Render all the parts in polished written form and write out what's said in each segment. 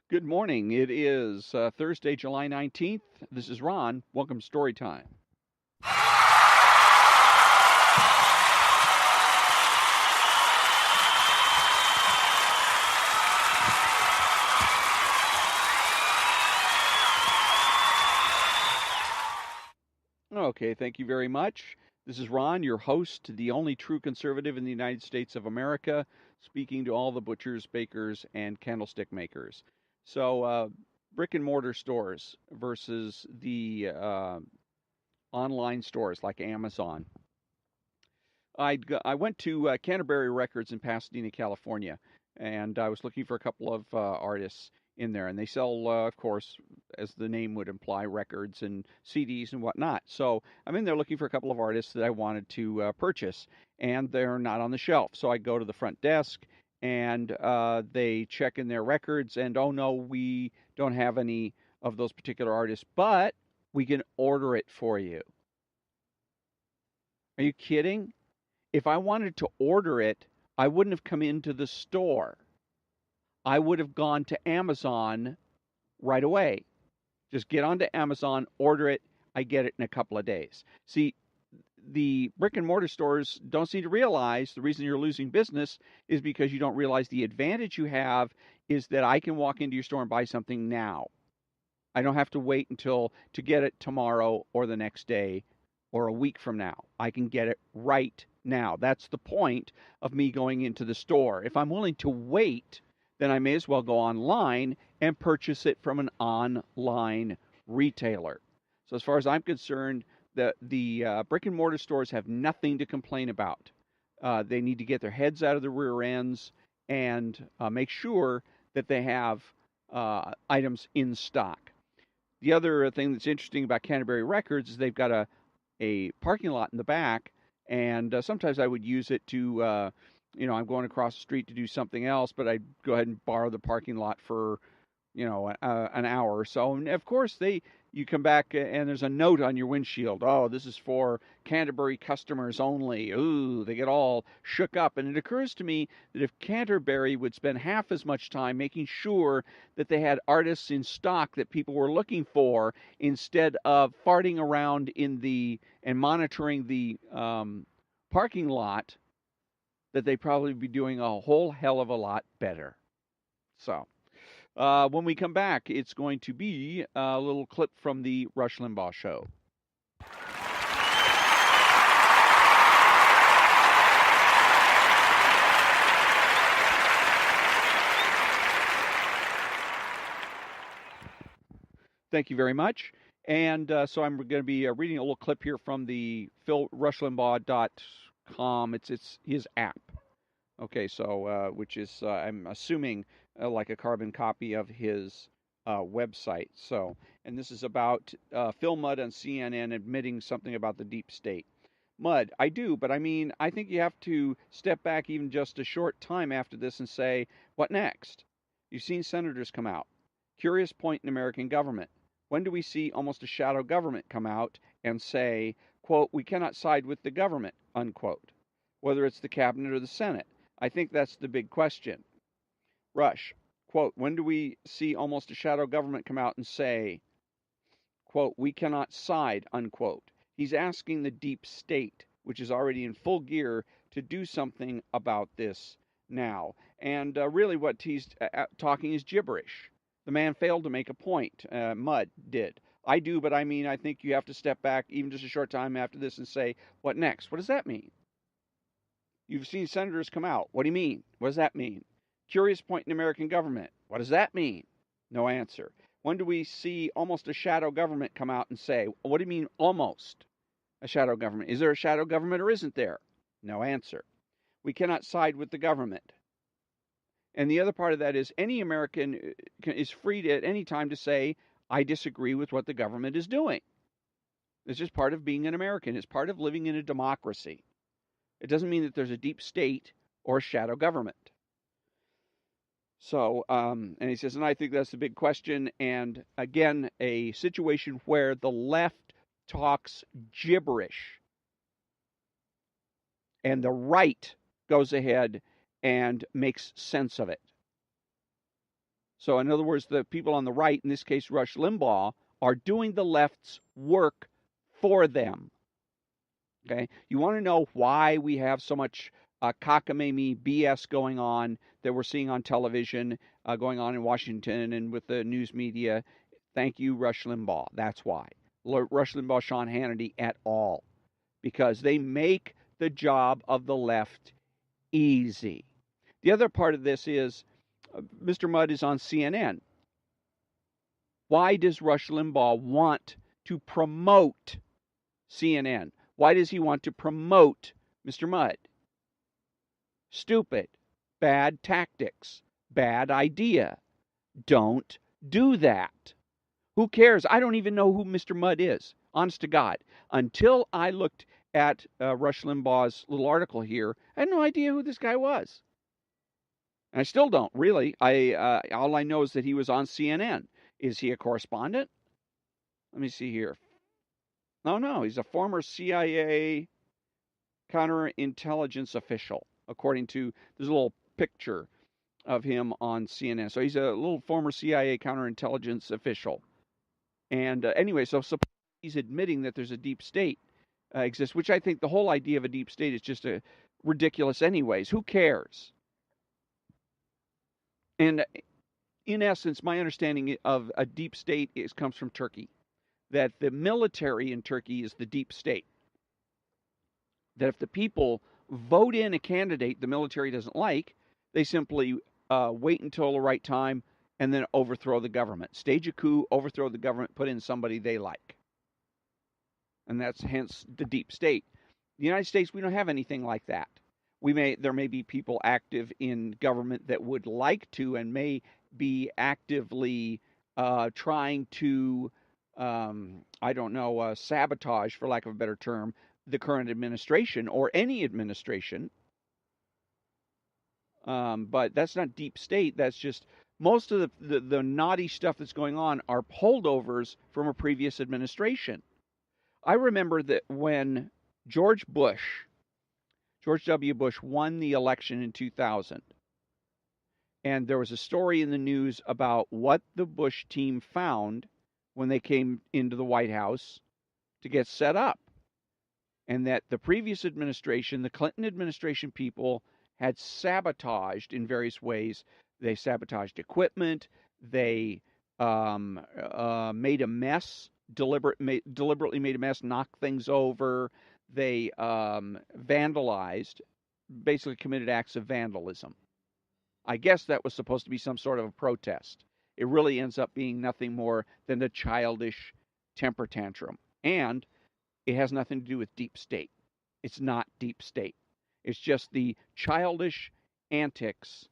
Good morning. It is Thursday, July 19th. This is Ron. Welcome to Story Time. Okay, thank you very much. This is Ron, your host, the only true conservative in the United States of America, speaking to all the butchers, bakers, and candlestick makers. So, brick and mortar stores versus the online stores like Amazon. I went to Canterbury Records in Pasadena, California, and I was looking for a couple of artists in there, and they sell, of course, as the name would imply, records and CDs and whatnot. So I'm in there looking for a couple of artists that I wanted to purchase, and they're not on the shelf. So I go to the front desk, and they check in their records, and oh no, we don't have any of those particular artists, but we can order it for you. Are you kidding? If I wanted to order it, I wouldn't have come into the store. I would have gone to Amazon right away. Just get onto Amazon, order it, I get it in a couple of days. See, the brick and mortar stores don't seem to realize the reason you're losing business is because you don't realize the advantage you have is that I can walk into your store and buy something now. I don't have to wait until to get it tomorrow or the next day or a week from now. I can get it right now. That's the point of me going into the store. If I'm willing to wait, then I may as well go online and purchase it from an online retailer. So as far as I'm concerned, the brick and mortar stores have nothing to complain about. They need to get their heads out of the rear ends and make sure that they have items in stock. The other thing that's interesting about Canterbury Records is they've got a parking lot in the back, and sometimes I would use it to, I'm going across the street to do something else, but I'd go ahead and borrow the parking lot for, an hour or so. And of course, you come back and there's a note on your windshield. Oh, this is for Canterbury customers only. Ooh, they get all shook up. And it occurs to me that if Canterbury would spend half as much time making sure that they had artists in stock that people were looking for instead of farting around and monitoring the parking lot, that they'd probably be doing a whole hell of a lot better. So. When we come back, it's going to be a little clip from the Rush Limbaugh show. Thank you very much. And so I'm going to be reading a little clip here from the rushlimbaugh.com. It's his app. Okay, so which is I'm assuming like a carbon copy of his website. So, and this is about Phil Mudd on CNN admitting something about the deep state. Mudd, I do, but I mean, I think you have to step back even just a short time after this and say, what next? You've seen senators come out. Curious point in American government. When do we see almost a shadow government come out and say, quote, we cannot side with the government, unquote, whether it's the cabinet or the Senate? I think that's the big question. Rush, quote, when do we see almost a shadow government come out and say, quote, we cannot side, unquote? He's asking the deep state, which is already in full gear, to do something about this now. And really what he's talking is gibberish. The man failed to make a point. Mudd did. I do, but I mean, I think you have to step back even just a short time after this and say, what next? What does that mean? You've seen senators come out. What do you mean? What does that mean? Curious point in American government. What does that mean? No answer. When do we see almost a shadow government come out and say, what do you mean almost a shadow government? Is there a shadow government or isn't there? No answer. We cannot side with the government. And the other part of that is any American is free to, at any time to say, I disagree with what the government is doing. It's just part of being an American. It's part of living in a democracy. It doesn't mean that there's a deep state or a shadow government. So, and he says, and I think that's the big question. And again, a situation where the left talks gibberish and the right goes ahead and makes sense of it. So, in other words, the people on the right, in this case Rush Limbaugh, are doing the left's work for them. Okay? You want to know why we have so much cockamamie BS going on that we're seeing on television, going on in Washington and with the news media? Thank you, Rush Limbaugh. That's why. Rush Limbaugh, Sean Hannity, et al. Because they make the job of the left easy. The other part of this is Mr. Mudd is on CNN. Why does Rush Limbaugh want to promote CNN? Why does he want to promote Mr. Mudd? Stupid. Bad tactics. Bad idea. Don't do that. Who cares? I don't even know who Mr. Mudd is, honest to God. Until I looked at Rush Limbaugh's little article here, I had no idea who this guy was. And I still don't, really. All I know is that he was on CNN. Is he a correspondent? Let me see here. No, he's a former CIA counterintelligence official, according to there's a little picture of him on CNN. So he's a little former CIA counterintelligence official. And anyway, so he's admitting that there's a deep state exists, which I think the whole idea of a deep state is just ridiculous anyways. Who cares? And in essence, my understanding of a deep state comes from Turkey, that the military in Turkey is the deep state. That if the people vote in a candidate the military doesn't like, they simply wait until the right time and then overthrow the government. Stage a coup, overthrow the government, put in somebody they like. And that's hence the deep state. The United States, we don't have anything like that. There may be people active in government that would like to and may be actively trying to, sabotage, for lack of a better term, the current administration or any administration. But that's not deep state. That's just most of the naughty stuff that's going on are holdovers from a previous administration. I remember that when George W. Bush won the election in 2000, and there was a story in the news about what the Bush team found when they came into the White House to get set up. And that the previous administration, the Clinton administration people, had sabotaged in various ways. They sabotaged equipment. They made a mess, deliberately made a mess, knocked things over. They vandalized, basically committed acts of vandalism. I guess that was supposed to be some sort of a protest. It really ends up being nothing more than a childish temper tantrum. And it has nothing to do with deep state. It's not deep state. It's just the childish antics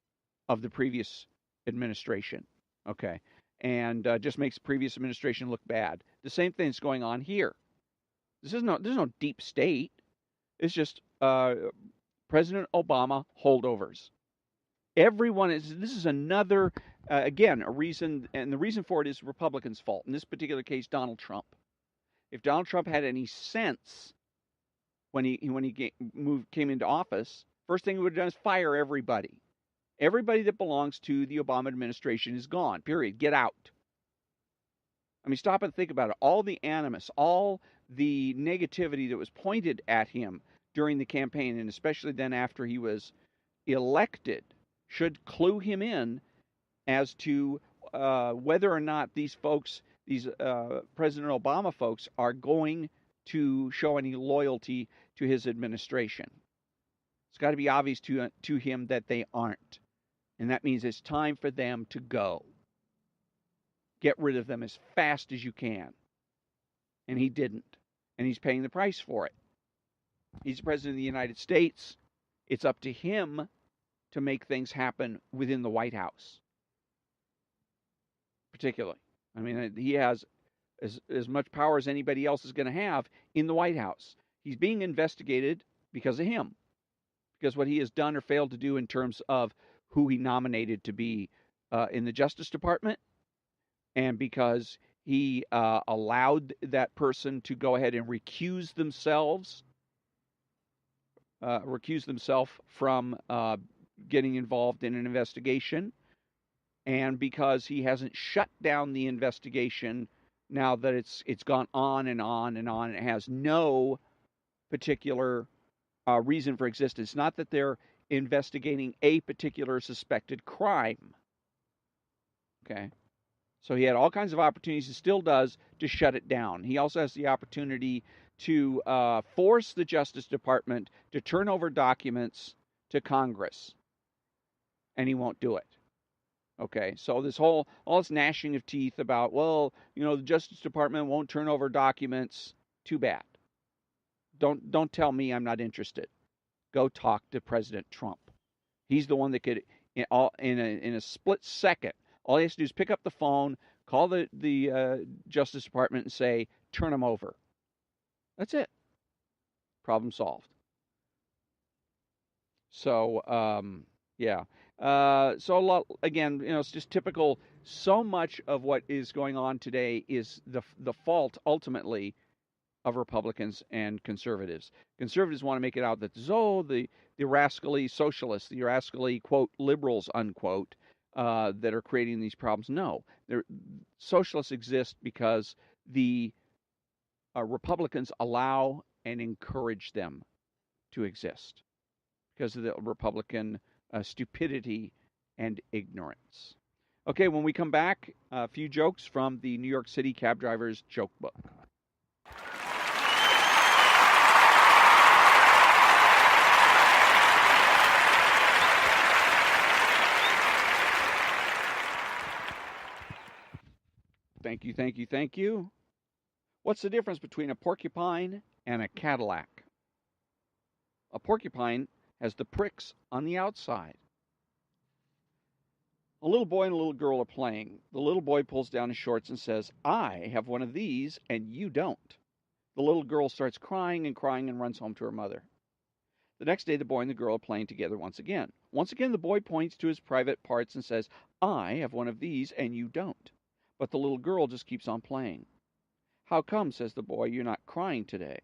of the previous administration. Okay. And just makes the previous administration look bad. The same thing's going on here. There's no deep state. It's just President Obama holdovers. This is another, again, a reason, and the reason for it is Republicans' fault. In this particular case, Donald Trump. If Donald Trump had any sense when he came into office, first thing he would have done is fire everybody. Everybody that belongs to the Obama administration is gone, period. Get out. I mean, stop and think about it. All the animus, all the negativity that was pointed at him during the campaign, and especially then after he was elected, should clue him in as to whether or not these folks, these President Obama folks, are going to show any loyalty to his administration. It's got to be obvious to him that they aren't. And that means it's time for them to go. Get rid of them as fast as you can. And he didn't. And he's paying the price for it. He's the President of the United States. It's up to him to make things happen within the White House. Particularly. I mean, he has as much power as anybody else is going to have in the White House. He's being investigated because of him. Because what he has done or failed to do in terms of who he nominated to be in the Justice Department, and because he allowed that person to go ahead and recuse themselves from getting involved in an investigation, and because he hasn't shut down the investigation now that it's gone on and on and on, it has no particular reason for existence. Not that they're investigating a particular suspected crime. Okay. So he had all kinds of opportunities, he still does, to shut it down. He also has the opportunity to force the Justice Department to turn over documents to Congress, and he won't do it. Okay, so all this gnashing of teeth about, well, the Justice Department won't turn over documents. Too bad. Don't tell me I'm not interested. Go talk to President Trump. He's the one that could, in a split second, all he has to do is pick up the phone, call the Justice Department, and say, turn them over. That's it. Problem solved. So, yeah. So a lot, again, it's just typical. So much of what is going on today is the fault ultimately of Republicans and conservatives. Conservatives want to make it out that the rascally socialists, the rascally quote liberals unquote, that are creating these problems. No, socialists exist because the Republicans allow and encourage them to exist because of the Republican stupidity and ignorance. Okay, when we come back, a few jokes from the New York City Cab Drivers Joke Book. Thank you, thank you, thank you. What's the difference between a porcupine and a Cadillac? A porcupine has the pricks on the outside. A little boy and a little girl are playing. The little boy pulls down his shorts and says, I have one of these and you don't. The little girl starts crying and runs home to her mother. The next day, the boy and the girl are playing together once again. Once again, the boy points to his private parts and says, I have one of these and you don't. But the little girl just keeps on playing. How come, says the boy, you're not crying today?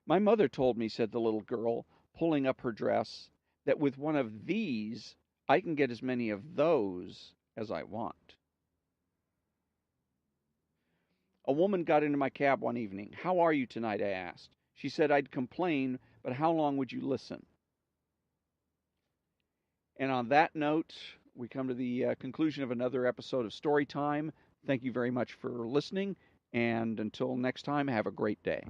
My mother told me, said the little girl, pulling up her dress, that with one of these, I can get as many of those as I want. A woman got into my cab one evening. How are you tonight? I asked. She said, I'd complain, but how long would you listen? And on that note, we come to the conclusion of another episode of Story Time. Thank you very much for listening, and until next time, have a great day.